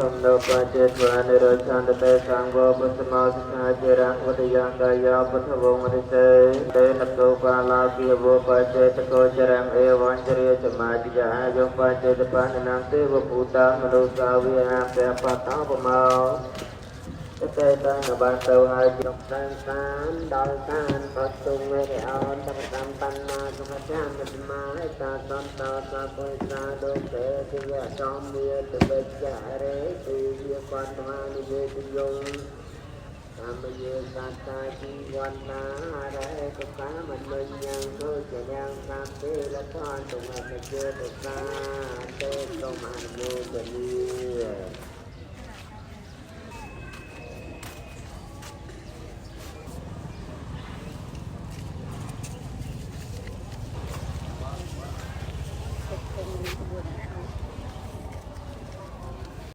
សំណោបច្ចេស្វានិរោឆន្ទតេសង្ឃោពុទ្ធមោសិក្ខាជារៈវតយ៉ាងកាយោពុទ្ធវង្សរិសេតេនកោបាឡាគិវោបច្ចេតកោចរៈអេវញ្ចរិយសមាជយាយោបច្ចេតបាននាមទេវភូតាមនុស្សាវិហាពៈបតោបមោតែតែបានទៅហើយយកតែតាមដល់កានបទុងមេអោនតកម្មបណ្ណាសុខចាមសមាតាសន្តោសាពុទ្ធាលោកទេទយចំវាទបិចារេទីវាបណ្ណានិវេទយងតាមយាសាតាជីវណ្ណារេកកាមនិញងទុចយ៉ាងតាមទេលតនទុមអនិជេតសាទេទុមអនុមោទនី